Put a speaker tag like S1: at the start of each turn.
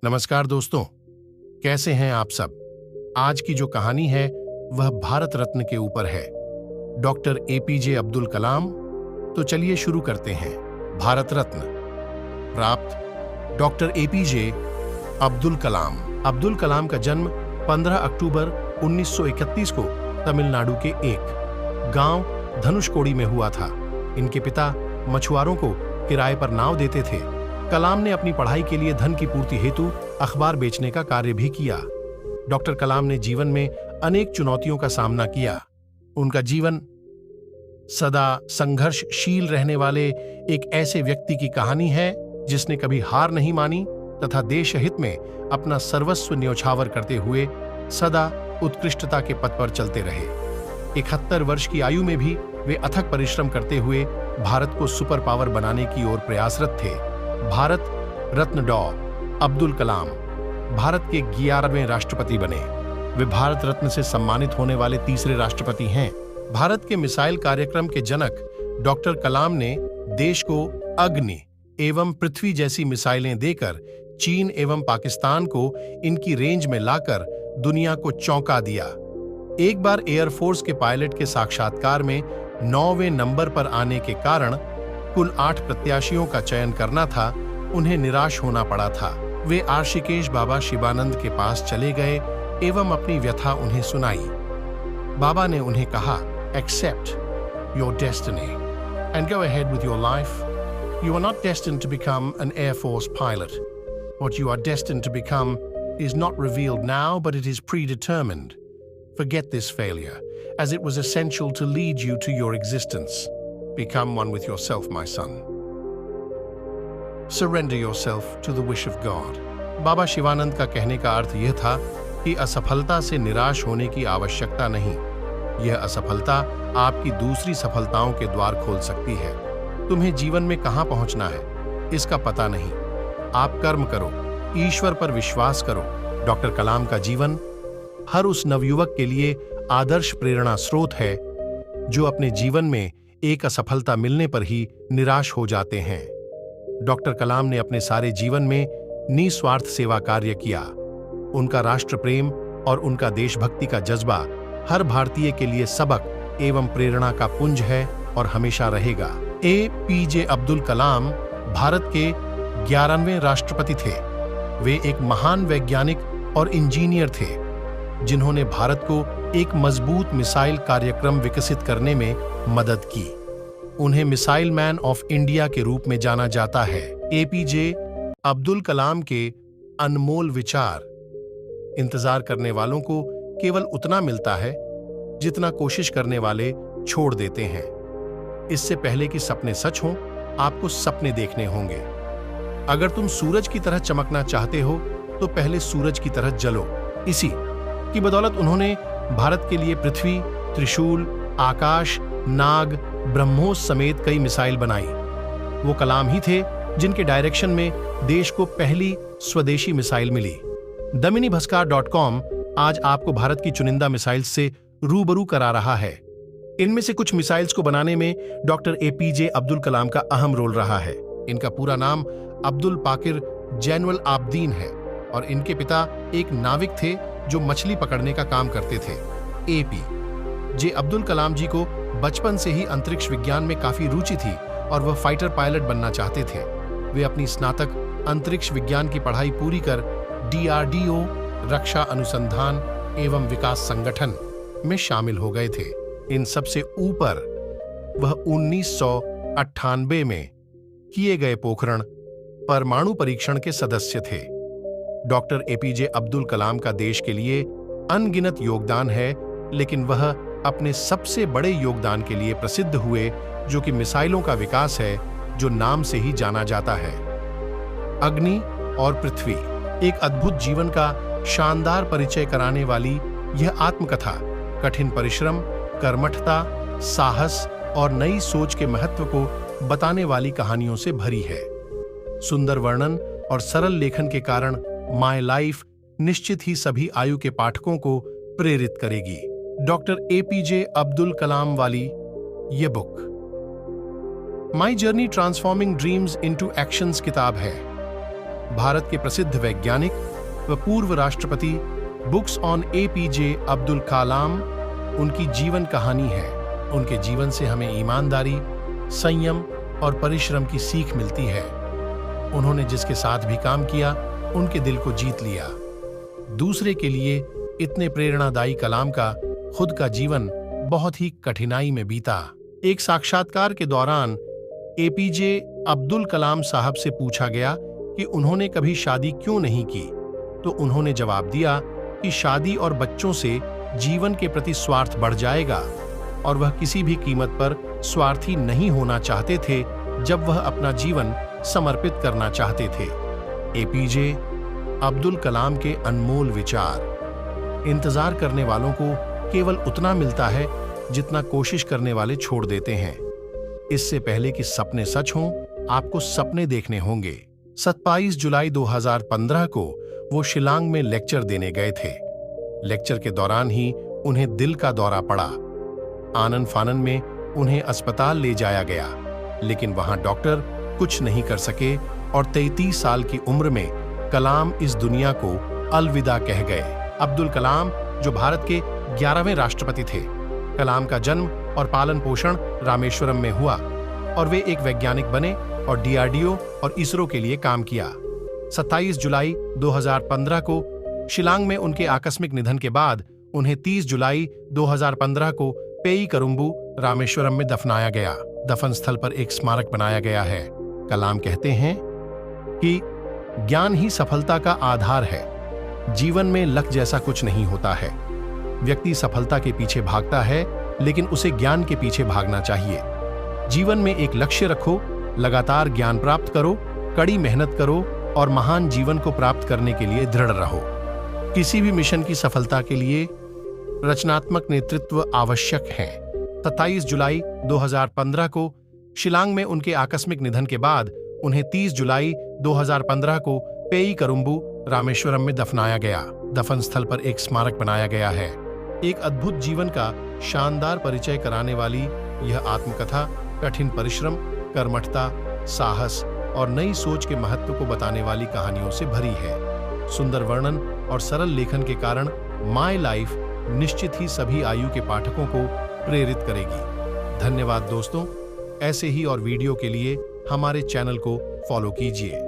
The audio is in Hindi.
S1: नमस्कार दोस्तों, कैसे हैं आप सब। आज की जो कहानी है वह भारत रत्न के ऊपर है, डॉक्टर एपीजे अब्दुल कलाम। तो चलिए शुरू करते हैं। भारत रत्न प्राप्त डॉक्टर एपीजे अब्दुल कलाम। अब्दुल कलाम का जन्म 15 अक्टूबर 1931 को तमिलनाडु के एक गांव धनुषकोडी में हुआ था। इनके पिता मछुआरों को किराए पर नाव देते थे। कलाम ने अपनी पढ़ाई के लिए धन की पूर्ति हेतु अखबार बेचने का कार्य भी किया। डॉक्टर कलाम ने जीवन में अनेक चुनौतियों का सामना किया। उनका जीवन सदा संघर्षशील रहने वाले एक ऐसे व्यक्ति की कहानी है जिसने कभी हार नहीं मानी तथा देश हित में अपना सर्वस्व न्यौछावर करते हुए सदा उत्कृष्टता के पथ पर चलते रहे। 71 वर्ष की आयु में भी वे अथक परिश्रम करते हुए भारत को सुपर पावर बनाने की ओर प्रयासरत थे। भारत रत्न डॉ. अब्दुल कलाम भारत के 11वें राष्ट्रपति बने। वे भारत रत्न से सम्मानित होने वाले तीसरे राष्ट्रपति हैं। भारत के मिसाइल कार्यक्रम के जनक डॉक्टर कलाम ने देश को अग्नि एवं पृथ्वी जैसी मिसाइलें देकर चीन एवं पाकिस्तान को इनकी रेंज में लाकर दुनिया को चौंका दिया। एक बार एयरफोर्स के पायलट के साक्षात्कार में 9वें नंबर पर आने के कारण कुल 8 प्रत्याशियों का चयन करना था, उन्हें निराश होना पड़ा था। वे आर्षिकेश बाबा शिवानंद के पास चले गए एवं अपनी व्यथा उन्हें सुनाई। बाबा ने उन्हें कहा, accept your destiny and go ahead with your life. You are not destined to become an air force pilot. What you are destined to become is not revealed now, but it is predetermined. Forget this failure, as it was essential to lead you to your existence. Become one with yourself, my son. Surrender yourself to the wish of God. बाबा शिवानंद का कहने का अर्थ यह था कि असफलता से निराश होने की आवश्यकता नहीं। यह असफलता आपकी दूसरी सफलताओं के द्वार खोल सकती है। तुम्हें जीवन में कहां पहुंचना है, इसका पता नहीं। आप कर्म करो, ईश्वर पर विश्वास करो। डॉक्टर कलाम का जीवन हर उस नवयुवक के लिए आदर्श प्रेरणा स्रोत है जो अपने जीवन में एक असफलता मिलने पर ही निराश हो जाते हैं। डॉक्टर कलाम ने अपने सारे जीवन में निस्वार्थ सेवा कार्य किया। उनका राष्ट्र प्रेम और उनका देशभक्ति का जज्बा हर भारतीय के लिए सबक एवं प्रेरणा का पुंज है और हमेशा रहेगा। एपीजे अब्दुल कलाम भारत के 11वें राष्ट्रपति थे। वे एक महान वैज्ञानिक और इंजीनियर थे जिन्होंने भारत को एक मजबूत मिसाइल कार्यक्रम विकसित करने में मदद की। उन्हें मिसाइल मैन ऑफ इंडिया के रूप में जाना जाता है। एपीजे अब्दुल कलाम के अनमोल विचार इंतजार करने वालों को केवल उतना मिलता है जितना कोशिश करने वाले छोड़ देते हैं। इससे पहले कि सपने सच हों, आपको सपने देखने होंगे। अगर तुम सूरज की तरह चमकना चाहते हो तो पहले सूरज की तरह जलो। इसी की बदौलत उन्होंने भारत के लिए पृथ्वी, त्रिशूल, आकाश, नाग, ब्रह्मोस समेत कई मिसाइल बनाई। वो कलाम ही थे जिनके डायरेक्शन में देश को पहली स्वदेशी मिसाइल मिली। daminibhaskar.com आज आपको भारत की चुनिंदा मिसाइल्स से रूबरू करा रहा है। इनमें से कुछ मिसाइल्स को बनाने में डॉक्टर एपीजे अब्दुल कलाम का अहम रोल रहा है। इनका पूरा नाम अब्दुल पाकिर जैनुल आबदीन है और इनके पिता एक नाविक थे जो मछली पकड़ने का काम करते थे। एपीजे अब्दुल कलाम जी को बचपन से ही अंतरिक्ष विज्ञान में काफी रुचि थी और वह फाइटर पायलट बनना चाहते थे। वे अपनी स्नातक अंतरिक्ष विज्ञान की पढ़ाई पूरी कर DRDO रक्षा अनुसंधान एवं विकास संगठन में शामिल हो गए थे। इन सबसे ऊपर वह 1998 में किए गए पोखरण परमाणु परीक्षण के सदस्य थे। डॉक्टर एपीजे अब्दुल कलाम का देश के लिए अनगिनत योगदान है, लेकिन वह अपने सबसे बड़े योगदान के लिए प्रसिद्ध हुए, जो कि मिसाइलों का विकास है, जो नाम से ही जाना जाता है। अग्नि और पृथ्वी, एक अद्भुत जीवन का शानदार परिचय कराने वाली यह आत्मकथा कठिन परिश्रम, कर्मठता, साहस और नई सोच के महत्व को बताने वाली कहानियों से भरी है। सुंदर वर्णन और सरल लेखन के कारण माय लाइफ निश्चित ही सभी आयु के पाठकों को प्रेरित करेगी। डॉक्टर एपीजे अब्दुल कलाम वाली ये book my journey transforming dreams into actions किताब है। भारत के प्रसिद्ध वैज्ञानिक व पूर्व राष्ट्रपति books on APJ Abdul Kalam उनकी जीवन कहानी है। उनके जीवन से हमें ईमानदारी, संयम और परिश्रम की सीख मिलती है। उन्होंने जिसके साथ भी काम किया उनके दिल को जीत लिया। दूसरे के लिए इतने प्रेरणादायी कलाम का खुद का जीवन बहुत ही कठिनाई में बीता। एक साक्षात्कार के दौरान एपीजे अब्दुल कलाम साहब से पूछा गया कि उन्होंने कभी शादी क्यों नहीं की, तो उन्होंने जवाब दिया कि शादी और बच्चों से जीवन के प्रति स्वार्थ बढ़ जाएगा और वह किसी भी कीमत पर स्वार्थी नहीं होना चाहते थे जब वह अपना जीवन समर्पित करना चाहते थे। एपीजे अब्दुल कलाम के अनमोल विचार। इंतजार करने वालों को केवल उतना मिलता है जितना कोशिश करने वाले छोड़ देते हैं। इससे पहले कि सपने सच हों, आपको सपने देखने होंगे। 27 जुलाई 2015 को वो शिलांग में लेक्चर देने गए थे। लेक्चर के दौरान ही उन्हें दिल का दौरा पड़ा। आनन फानन में उन्हें अस्पताल ले जाया गया, लेकिन वहां डॉक्टर कुछ नहीं कर सके और 33 साल की उम्र में कलाम इस दुनिया को अलविदा कह गए। अब्दुल कलाम जो भारत के 11वें राष्ट्रपति थे। कलाम का जन्म और पालन पोषण रामेश्वरम में हुआ और वे एक वैज्ञानिक बने और डीआरडीओ और इसरो के लिए काम किया। 27 जुलाई 2015 को शिलांग में उनके आकस्मिक निधन के बाद उन्हें 30 जुलाई 2015 को पेई करुम्बू रामेश्वरम में दफनाया गया। दफन स्थल पर एक स्मारक बनाया गया है। कलाम कहते हैं कि ज्ञान ही सफलता का आधार है। जीवन में लक जैसा कुछ नहीं होता है। व्यक्ति सफलता के पीछे भागता है, लेकिन उसे ज्ञान के पीछे भागना चाहिए। जीवन में एक लक्ष्य रखो, लगातार ज्ञान प्राप्त करो, कड़ी मेहनत करो और महान जीवन को प्राप्त करने के लिए दृढ़ रहो। किसी भी मिशन की सफलता के लिए रचनात्मक नेतृत्व आवश्यक है। 27 जुलाई 2015 को शिलांग में उनके आकस्मिक निधन के बाद उन्हें 30 जुलाई 2015 को पेई करुम्बू रामेश्वरम में दफनाया गया। दफन स्थल पर एक स्मारक बनाया गया है। एक अद्भुत जीवन का शानदार परिचय कराने वाली यह आत्मकथा कठिन परिश्रम, कर्मठता, साहस और नई सोच के महत्व को बताने वाली कहानियों से भरी है। सुंदर वर्णन और सरल लेखन के कारण माय लाइफ निश्चित ही सभी आयु के पाठकों को प्रेरित करेगी। धन्यवाद दोस्तों। ऐसे ही और वीडियो के लिए हमारे चैनल को फॉलो कीजिए।